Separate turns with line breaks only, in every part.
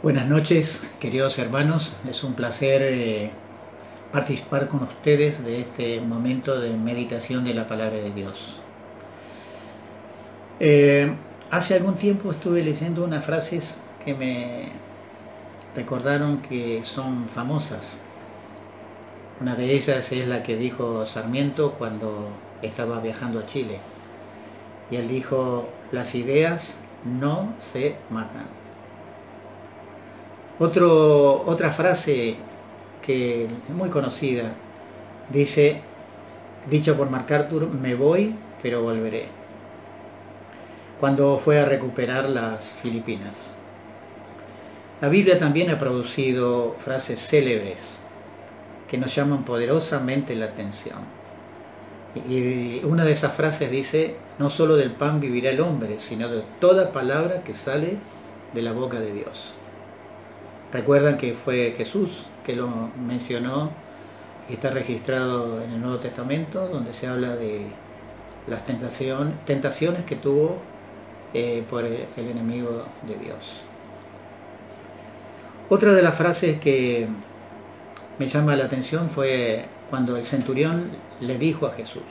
Buenas noches, queridos hermanos. Es un placer participar con ustedes de este momento de meditación de la palabra de Dios. Hace algún tiempo estuve leyendo unas frases que me recordaron que son famosas. Una de ellas es la que dijo Sarmiento cuando estaba viajando a Chile. Y él dijo: las ideas no se matan. Otra frase que es muy conocida dice, dicha por MacArthur: me voy, pero volveré, cuando fue a recuperar las Filipinas. La Biblia también ha producido frases célebres que nos llaman poderosamente la atención. Y una de esas frases dice: no solo del pan vivirá el hombre, sino de toda palabra que sale de la boca de Dios. Recuerdan que fue Jesús que lo mencionó y está registrado en el Nuevo Testamento, donde se habla de las tentaciones que tuvo por el enemigo de Dios. Otra de las frases que me llama la atención fue cuando el centurión le dijo a Jesús.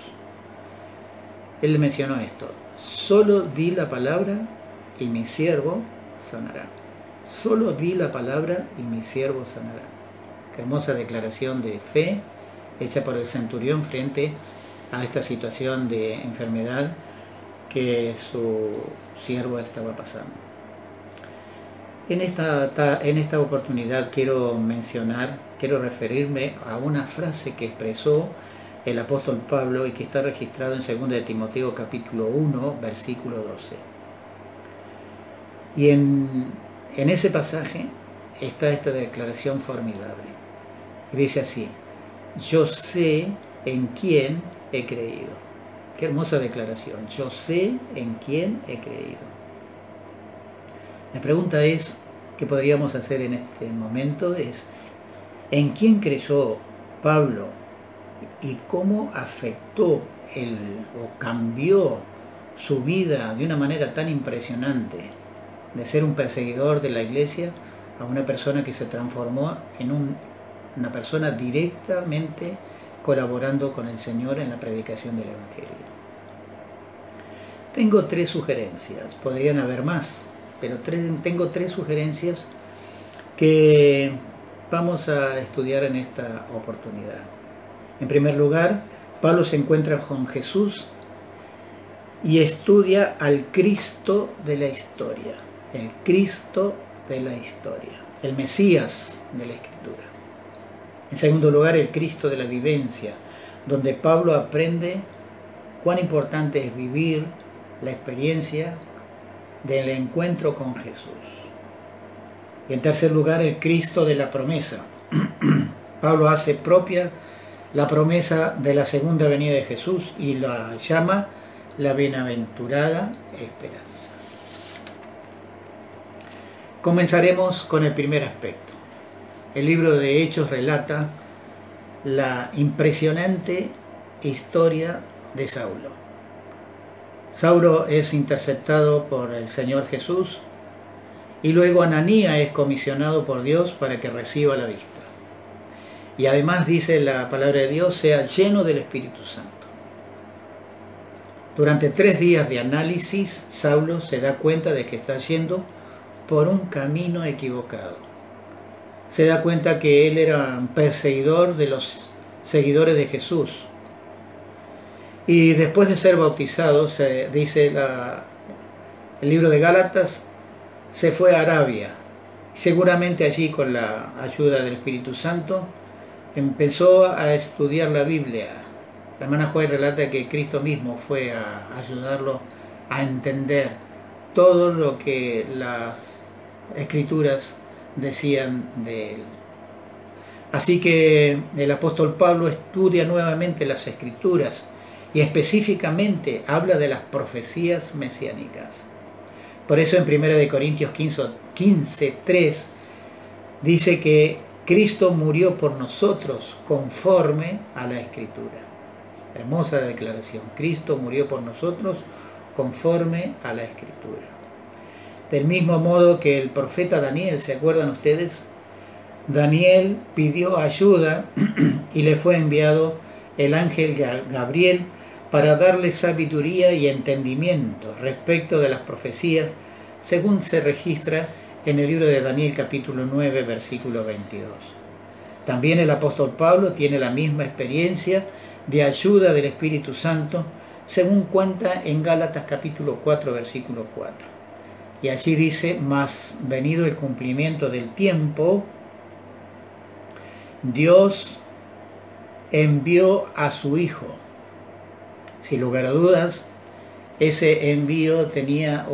Él le mencionó esto: solo di la palabra y mi siervo sanará. Solo di la palabra y mi siervo sanará. Qué hermosa declaración de fe hecha por el centurión frente a esta situación de enfermedad que su siervo estaba pasando. En esta oportunidad quiero referirme a una frase que expresó el apóstol Pablo y que está registrado en 2 de Timoteo capítulo 1, versículo 12. Y en ese pasaje está esta declaración formidable. Y dice así: yo sé en quién he creído. Qué hermosa declaración. Yo sé en quién he creído. La pregunta es, que podríamos hacer en este momento es: ¿en quién creyó Pablo y cómo afectó o cambió su vida de una manera tan impresionante, de ser un perseguidor de la iglesia a una persona que se transformó en una persona directamente colaborando con el Señor en la predicación del Evangelio? Tengo 3 sugerencias, podrían haber más, pero tengo 3 sugerencias que vamos a estudiar en esta oportunidad. En primer lugar, Pablo se encuentra con Jesús y estudia al Cristo de la historia. El Cristo de la historia, el Mesías de la Escritura. En segundo lugar, el Cristo de la vivencia, donde Pablo aprende cuán importante es vivir la experiencia del encuentro con Jesús. Y en tercer lugar, el Cristo de la promesa. Pablo hace propia la promesa de la segunda venida de Jesús y la llama la bienaventurada esperanza. Comenzaremos con el primer aspecto. El libro de Hechos relata la impresionante historia de Saulo. Saulo es interceptado por el Señor Jesús y luego Ananías es comisionado por Dios para que reciba la vista. Y además dice la palabra de Dios: sea lleno del Espíritu Santo. Durante 3 días de análisis, Saulo se da cuenta de que está yendo por un camino equivocado. Se da cuenta que él era un perseguidor de los seguidores de Jesús. Y después de ser bautizado, se dice el libro de Gálatas, se fue a Arabia. Seguramente allí, con la ayuda del Espíritu Santo, empezó a estudiar la Biblia. La hermana Juárez relata que Cristo mismo fue a ayudarlo a entender todo lo que las Escrituras decían de él. Así que el apóstol Pablo estudia nuevamente las Escrituras y específicamente habla de las profecías mesiánicas. Por eso en 1 Corintios 15:3 dice que Cristo murió por nosotros conforme a la Escritura. Hermosa declaración. Cristo murió por nosotros conforme a la Escritura. Del mismo modo que el profeta Daniel, ¿se acuerdan ustedes? Daniel pidió ayuda y le fue enviado el ángel Gabriel para darle sabiduría y entendimiento respecto de las profecías, según se registra en el libro de Daniel capítulo 9, versículo 22. También el apóstol Pablo tiene la misma experiencia de ayuda del Espíritu Santo, según cuenta en Gálatas capítulo 4, versículo 4. Y así dice: mas venido el cumplimiento del tiempo, Dios envió a su Hijo. Sin lugar a dudas, ese envío tenía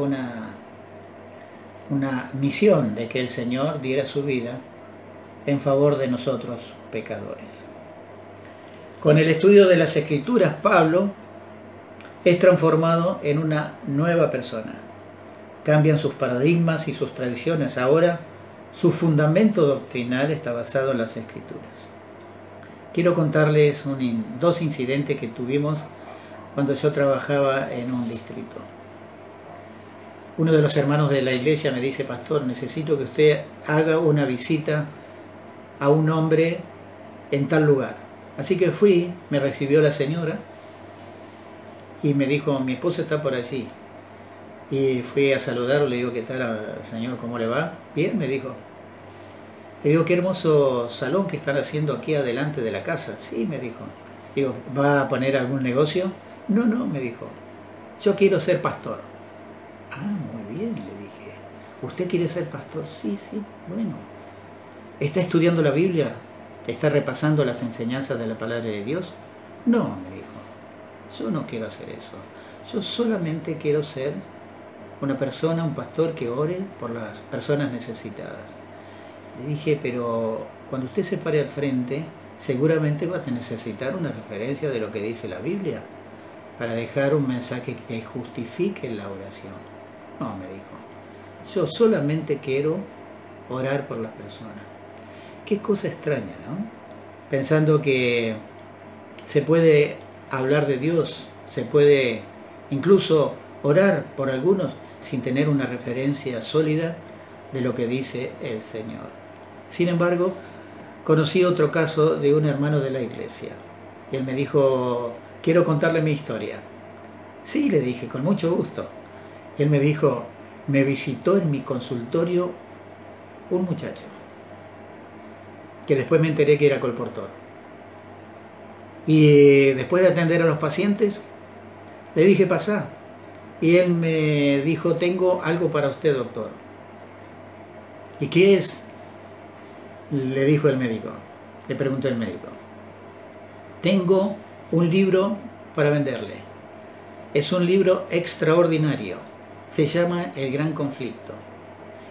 una misión de que el Señor diera su vida en favor de nosotros pecadores. Con el estudio de las Escrituras, Pablo es transformado en una nueva persona. Cambian sus paradigmas y sus tradiciones. Ahora su fundamento doctrinal está basado en las Escrituras. Quiero contarles dos incidentes que tuvimos cuando yo trabajaba en un distrito. Uno de los hermanos de la iglesia me dice: pastor, necesito que usted haga una visita a un hombre en tal lugar. Así que fui, me recibió la señora y me dijo: mi esposa está por allí. Y fui a saludarlo, le digo: ¿qué tal, señor? ¿Cómo le va? Bien, me dijo. Le digo: qué hermoso salón que están haciendo aquí adelante de la casa. Sí, me dijo. Digo: ¿va a poner algún negocio? No, me dijo. Yo quiero ser pastor. Ah, muy bien, le dije. ¿Usted quiere ser pastor? Sí, bueno. ¿Está estudiando la Biblia? ¿Está repasando las enseñanzas de la palabra de Dios? No, me dijo. Yo no quiero hacer eso. Yo solamente quiero ser una persona, un pastor que ore por las personas necesitadas. Le dije: pero cuando usted se pare al frente, seguramente va a necesitar una referencia de lo que dice la Biblia para dejar un mensaje que justifique la oración. No, me dijo. Yo solamente quiero orar por las personas. Qué cosa extraña, ¿no? Pensando que se puede hablar de Dios, se puede incluso orar por algunos sin tener una referencia sólida de lo que dice el Señor. Sin embargo, conocí otro caso de un hermano de la iglesia. Y él me dijo: quiero contarle mi historia. Sí, le dije, con mucho gusto. Y él me dijo: me visitó en mi consultorio un muchacho, que después me enteré que era colportor. Y después de atender a los pacientes, le dije: pasá. Y él me dijo: tengo algo para usted, doctor. ¿Y qué es? Le dijo el médico. Le preguntó el médico. Tengo un libro para venderle. Es un libro extraordinario. Se llama El Gran Conflicto.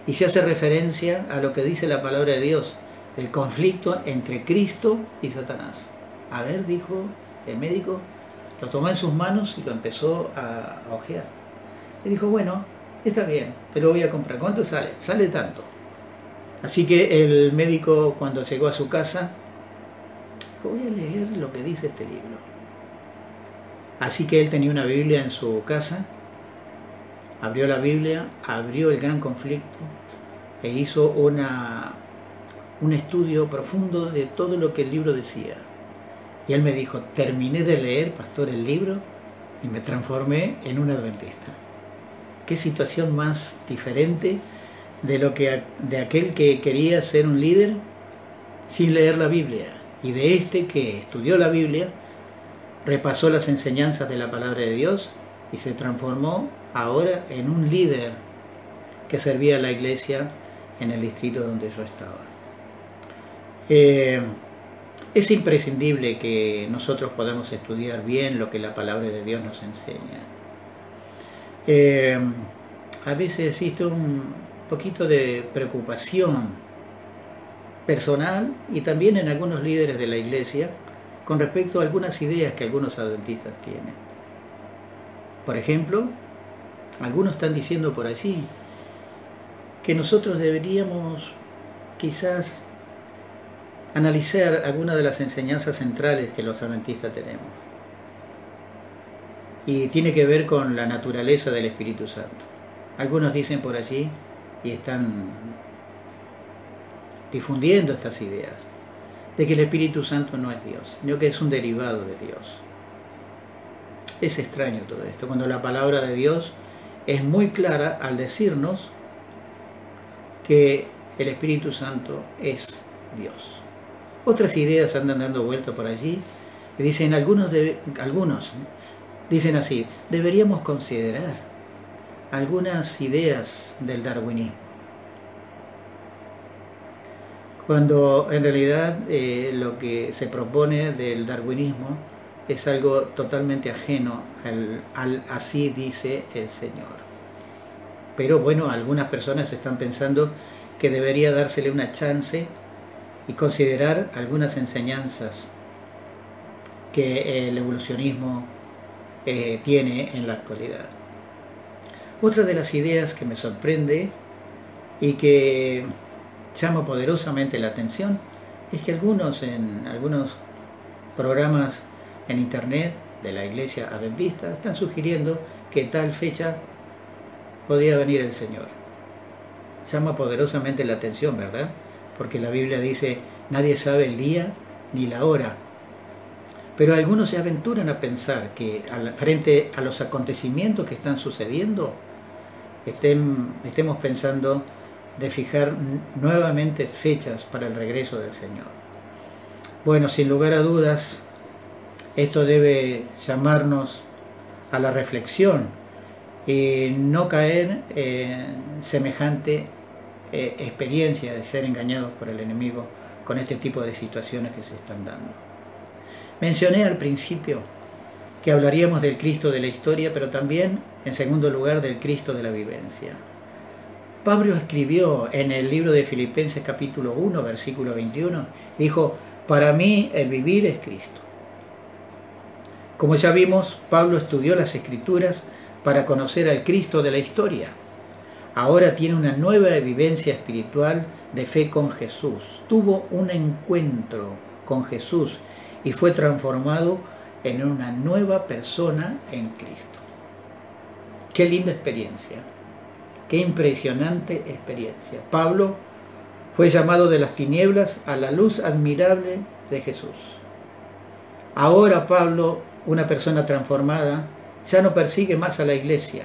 Y se hace referencia a lo que dice la palabra de Dios, el conflicto entre Cristo y Satanás. A ver, dijo el médico, lo tomó en sus manos y lo empezó a hojear. Le dijo: bueno, está bien, te lo voy a comprar. ¿Cuánto sale? Sale tanto. Así que el médico, cuando llegó a su casa, dijo: voy a leer lo que dice este libro. Así que él tenía una Biblia en su casa, abrió la Biblia, abrió El Gran Conflicto e hizo un estudio profundo de todo lo que el libro decía. Y él me dijo: terminé de leer, pastor, el libro y me transformé en un adventista. Qué situación más diferente de aquel que quería ser un líder sin leer la Biblia, y de este que estudió la Biblia, repasó las enseñanzas de la palabra de Dios y se transformó ahora en un líder que servía a la iglesia en el distrito donde yo estaba. Es imprescindible que nosotros podamos estudiar bien lo que la palabra de Dios nos enseña. A veces existe un poquito de preocupación personal y también en algunos líderes de la iglesia con respecto a algunas ideas que algunos adventistas tienen. Por ejemplo, algunos están diciendo por allí que nosotros deberíamos quizás analizar algunas de las enseñanzas centrales que los adventistas tenemos. Y tiene que ver con la naturaleza del Espíritu Santo. Algunos dicen por allí y están difundiendo estas ideas de que el Espíritu Santo no es Dios, sino que es un derivado de Dios. Es extraño todo esto, cuando la palabra de Dios es muy clara al decirnos que el Espíritu Santo es Dios. Otras ideas andan dando vuelta por allí y dicen, algunos dicen así, deberíamos considerar algunas ideas del darwinismo, cuando en realidad lo que se propone del darwinismo es algo totalmente ajeno al así dice el Señor. Pero bueno, algunas personas están pensando que debería dársele una chance y considerar algunas enseñanzas que el evolucionismo tiene en la actualidad. Otra de las ideas que me sorprende y que llama poderosamente la atención es que en algunos programas en internet de la Iglesia Adventista están sugiriendo que tal fecha podría venir el Señor. Llama poderosamente la atención, ¿verdad? Porque la Biblia dice, nadie sabe el día ni la hora. Pero algunos se aventuran a pensar que frente a los acontecimientos que están sucediendo, estemos pensando de fijar nuevamente fechas para el regreso del Señor. Bueno, sin lugar a dudas, esto debe llamarnos a la reflexión y no caer en semejante experiencia de ser engañados por el enemigo con este tipo de situaciones que se están dando. Mencioné al principio que hablaríamos del Cristo de la historia, pero también, en segundo lugar, del Cristo de la vivencia. Pablo escribió en el libro de Filipenses capítulo 1, versículo 21, dijo, para mí el vivir es Cristo. Como ya vimos, Pablo estudió las Escrituras para conocer al Cristo de la historia. Ahora tiene una nueva vivencia espiritual de fe con Jesús. Tuvo un encuentro con Jesús y fue transformado en una nueva persona en Cristo. Qué linda experiencia, qué impresionante experiencia. Pablo fue llamado de las tinieblas a la luz admirable de Jesús. Ahora Pablo, una persona transformada, ya no persigue más a la iglesia.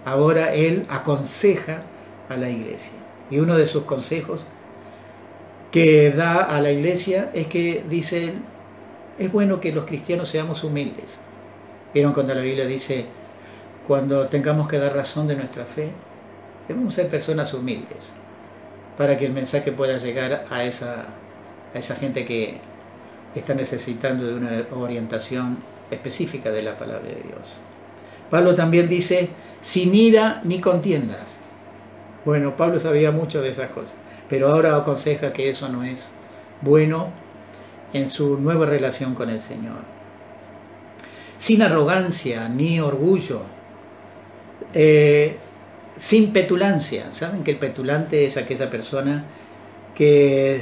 Ahora él aconseja a la iglesia. Y uno de sus consejos que da a la iglesia es que dice, es bueno que los cristianos seamos humildes. ¿Vieron cuando la Biblia dice, cuando tengamos que dar razón de nuestra fe, debemos ser personas humildes para que el mensaje pueda llegar a esa gente que está necesitando de una orientación específica de la palabra de Dios? Pablo también dice, sin ira ni contiendas. Bueno, Pablo sabía mucho de esas cosas, pero ahora aconseja que eso no es bueno en su nueva relación con el Señor. Sin arrogancia ni orgullo, sin petulancia. ¿Saben que el petulante es aquella persona que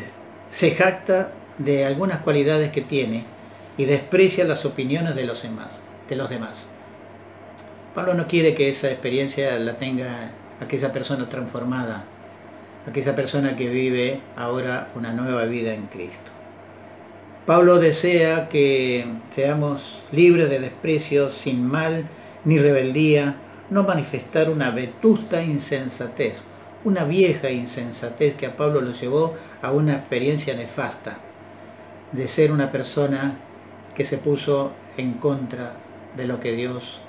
se jacta de algunas cualidades que tiene y desprecia las opiniones de los demás? Pablo no quiere que esa experiencia la tenga aquella persona transformada, aquella persona que vive ahora una nueva vida en Cristo. Pablo desea que seamos libres de desprecio, sin mal ni rebeldía, no manifestar una vetusta insensatez, una vieja insensatez que a Pablo lo llevó a una experiencia nefasta, de ser una persona que se puso en contra de lo que Dios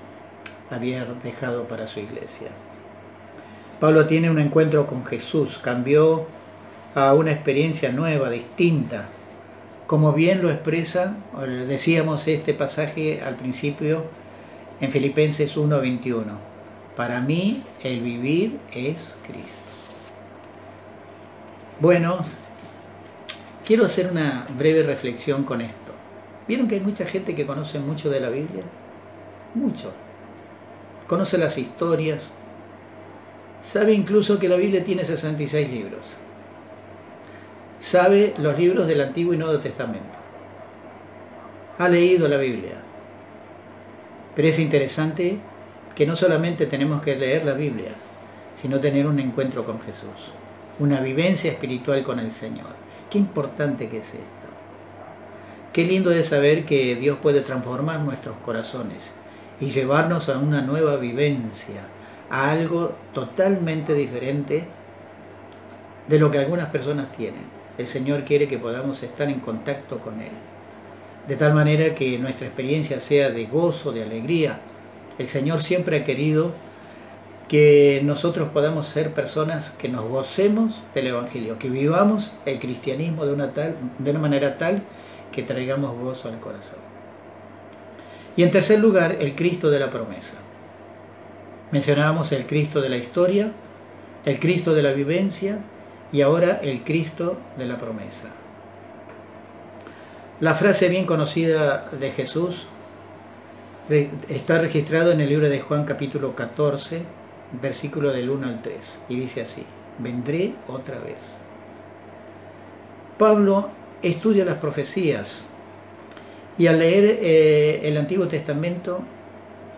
había dejado para su iglesia. Pablo tiene un encuentro con Jesús, cambió a una experiencia nueva, distinta, como bien lo expresa, decíamos este pasaje al principio, en Filipenses 1:21. Para mí el vivir es Cristo. Bueno, quiero hacer una breve reflexión con esto. ¿Vieron que hay mucha gente que conoce mucho de la Biblia? Mucho. Conoce las historias. Sabe incluso que la Biblia tiene 66 libros. Sabe los libros del Antiguo y Nuevo Testamento. Ha leído la Biblia. Pero es interesante que no solamente tenemos que leer la Biblia, sino tener un encuentro con Jesús, una vivencia espiritual con el Señor. Qué importante que es esto. Qué lindo es saber que Dios puede transformar nuestros corazones y llevarnos a una nueva vivencia, a algo totalmente diferente de lo que algunas personas tienen. El Señor quiere que podamos estar en contacto con Él, de tal manera que nuestra experiencia sea de gozo, de alegría. El Señor siempre ha querido que nosotros podamos ser personas que nos gocemos del Evangelio, que vivamos el cristianismo de una manera tal que traigamos gozo al corazón. Y en tercer lugar, el Cristo de la promesa. Mencionábamos el Cristo de la historia, el Cristo de la vivencia y ahora el Cristo de la promesa. La frase bien conocida de Jesús está registrado en el libro de Juan capítulo 14, versículo del 1 al 3, y dice así: vendré otra vez. Pablo estudia las profecías y al leer el Antiguo Testamento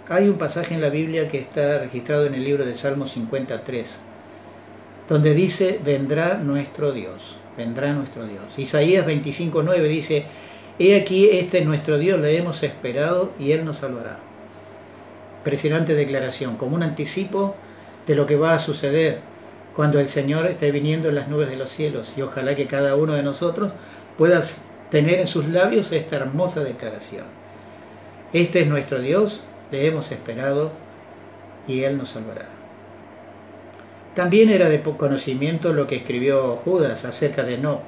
hay un pasaje en la Biblia que está registrado en el libro de Salmos 53, donde dice: vendrá nuestro Dios, vendrá nuestro Dios. Isaías 25:9 dice: he aquí, este es nuestro Dios, le hemos esperado y Él nos salvará. Impresionante declaración, como un anticipo de lo que va a suceder cuando el Señor esté viniendo en las nubes de los cielos, y ojalá que cada uno de nosotros pueda tener en sus labios esta hermosa declaración: este es nuestro Dios, le hemos esperado y Él nos salvará. También era de conocimiento lo que escribió Judas acerca de Enoc,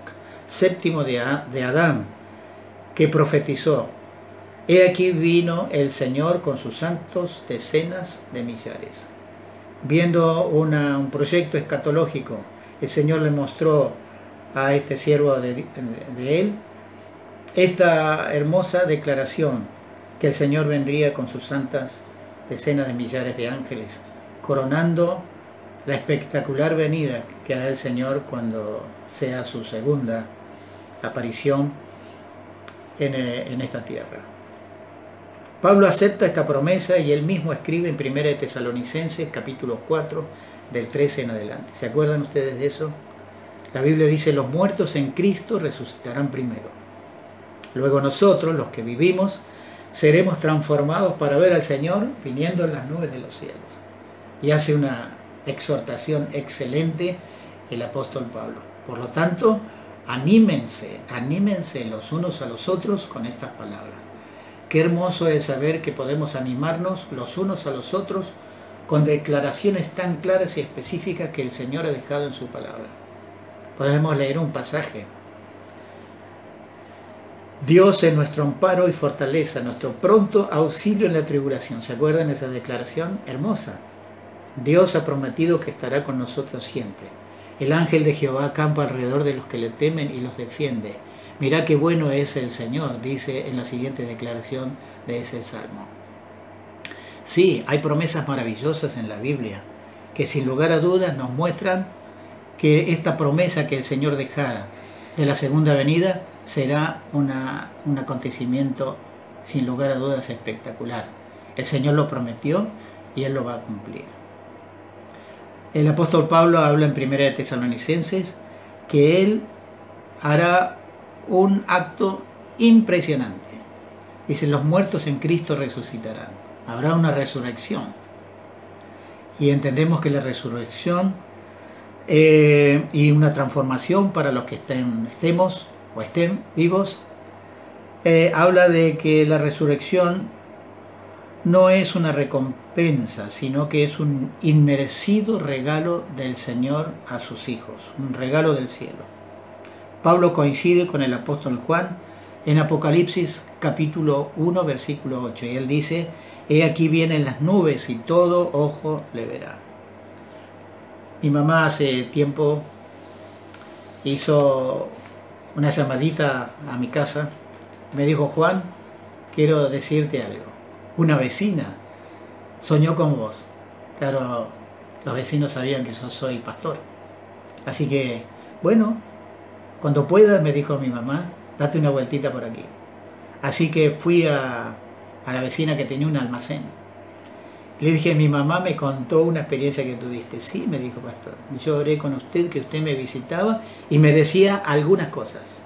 séptimo de Adán, que profetizó: he aquí vino el Señor con sus santos decenas de millares. Viendo un proyecto escatológico, el Señor le mostró a este siervo de Él esta hermosa declaración, que el Señor vendría con sus santas decenas de millares de ángeles, coronando la espectacular venida que hará el Señor cuando sea su segunda aparición en esta tierra. Pablo acepta esta promesa y él mismo escribe en 1 de Tesalonicenses capítulo 4 del 13 en adelante. ¿Se acuerdan ustedes de eso? La Biblia dice: los muertos en Cristo resucitarán primero. Luego nosotros, los que vivimos, seremos transformados para ver al Señor viniendo en las nubes de los cielos. Y hace una exhortación excelente el apóstol Pablo. Por lo tanto, anímense los unos a los otros con estas palabras. Qué hermoso es saber que podemos animarnos los unos a los otros con declaraciones tan claras y específicas que el Señor ha dejado en su palabra. Podemos leer un pasaje: Dios es nuestro amparo y fortaleza, nuestro pronto auxilio en la tribulación. ¿Se acuerdan de esa declaración hermosa? Dios ha prometido que estará con nosotros siempre. El ángel de Jehová acampa alrededor de los que le temen y los defiende. Mirá qué bueno es el Señor, dice en la siguiente declaración de ese salmo. Sí, hay promesas maravillosas en la Biblia que sin lugar a dudas nos muestran que esta promesa que el Señor dejara de la segunda venida será un acontecimiento sin lugar a dudas espectacular. El Señor lo prometió y Él lo va a cumplir. El apóstol Pablo habla en 1 de Tesalonicenses que Él hará un acto impresionante. Dice: los muertos en Cristo resucitarán. Habrá una resurrección. Y entendemos que la resurrección y una transformación para los que estén vivos, habla de que la resurrección no es una recompensa, sino que es un inmerecido regalo del Señor a sus hijos, un regalo del cielo. Pablo coincide con el apóstol Juan en Apocalipsis capítulo 1 versículo 8, y él dice: he aquí vienen las nubes y todo ojo le verá. Mi mamá hace tiempo hizo una llamadita a mi casa, me dijo: Juan, quiero decirte algo. Una vecina soñó con vos. Claro, los vecinos sabían que yo soy pastor. Así que, bueno, cuando puedas, me dijo mi mamá, date una vueltita por aquí. Así que fui a la vecina que tenía un almacén. Le dije, mi mamá me contó una experiencia que tuviste. Sí, me dijo, pastor. Yo oré con usted, que usted me visitaba y me decía algunas cosas.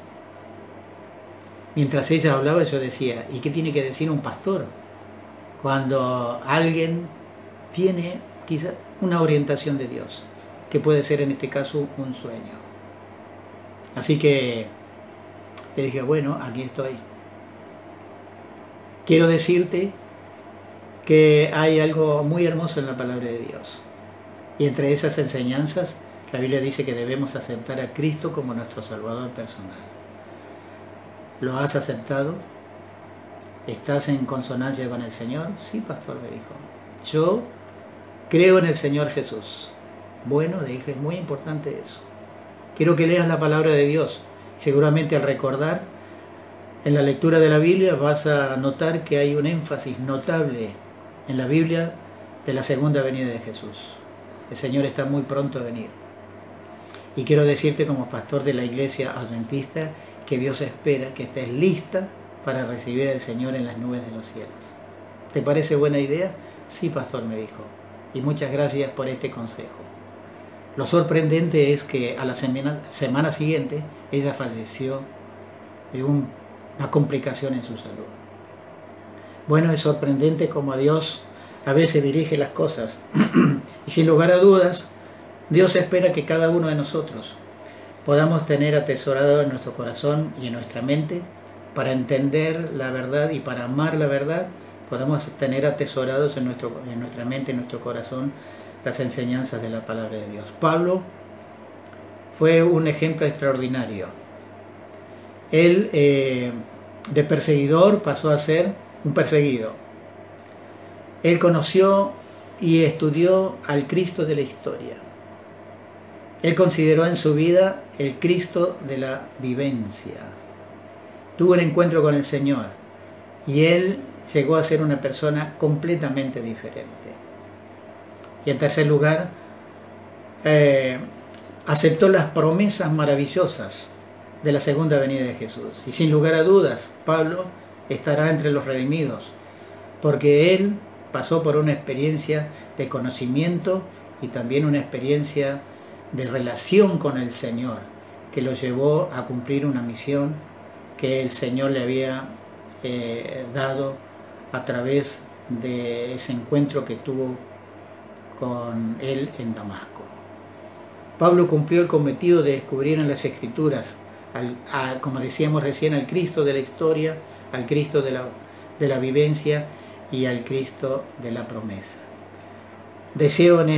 Mientras ella hablaba, yo decía, ¿y qué tiene que decir un pastor? Cuando alguien tiene quizás una orientación de Dios, que puede ser en este caso un sueño. Así que le dije, bueno, aquí estoy. Quiero decirte que hay algo muy hermoso en la palabra de Dios. Y entre esas enseñanzas, la Biblia dice que debemos aceptar a Cristo como nuestro Salvador personal. ¿Lo has aceptado? ¿Estás en consonancia con el Señor? Sí, pastor, me dijo. Yo creo en el Señor Jesús. Bueno, le dije, es muy importante eso. Quiero que leas la palabra de Dios. Seguramente al recordar en la lectura de la Biblia vas a notar que hay un énfasis notable en la Biblia de la segunda venida de Jesús. El Señor está muy pronto a venir. Y quiero decirte como pastor de la iglesia adventista que Dios espera que estés lista para recibir al Señor en las nubes de los cielos. ¿Te parece buena idea? Sí, pastor, me dijo. Y muchas gracias por este consejo. Lo sorprendente es que a la semana siguiente ella falleció de una complicación en su salud. Bueno, es sorprendente cómo Dios a veces dirige las cosas. Y sin lugar a dudas, Dios espera que cada uno de nosotros podamos tener atesorado en nuestro corazón y en nuestra mente, para entender la verdad y para amar la verdad, podamos tener atesorados en nuestra mente, en nuestro corazón, las enseñanzas de la palabra de Dios. Pablo fue un ejemplo extraordinario. Él de perseguidor pasó a ser un perseguido. Él conoció y estudió al Cristo de la historia. Él consideró en su vida el Cristo de la vivencia. Tuvo un encuentro con el Señor y él llegó a ser una persona completamente diferente. Y en tercer lugar, aceptó las promesas maravillosas de la segunda venida de Jesús. Y sin lugar a dudas, Pablo estará entre los redimidos, porque él pasó por una experiencia de conocimiento y también una experiencia de relación con el Señor, que lo llevó a cumplir una misión que el Señor le había dado a través de ese encuentro que tuvo con él en Damasco. Pablo cumplió el cometido de descubrir en las Escrituras, como decíamos recién, al Cristo de la historia, al Cristo de la vivencia y al Cristo de la promesa. Deseo en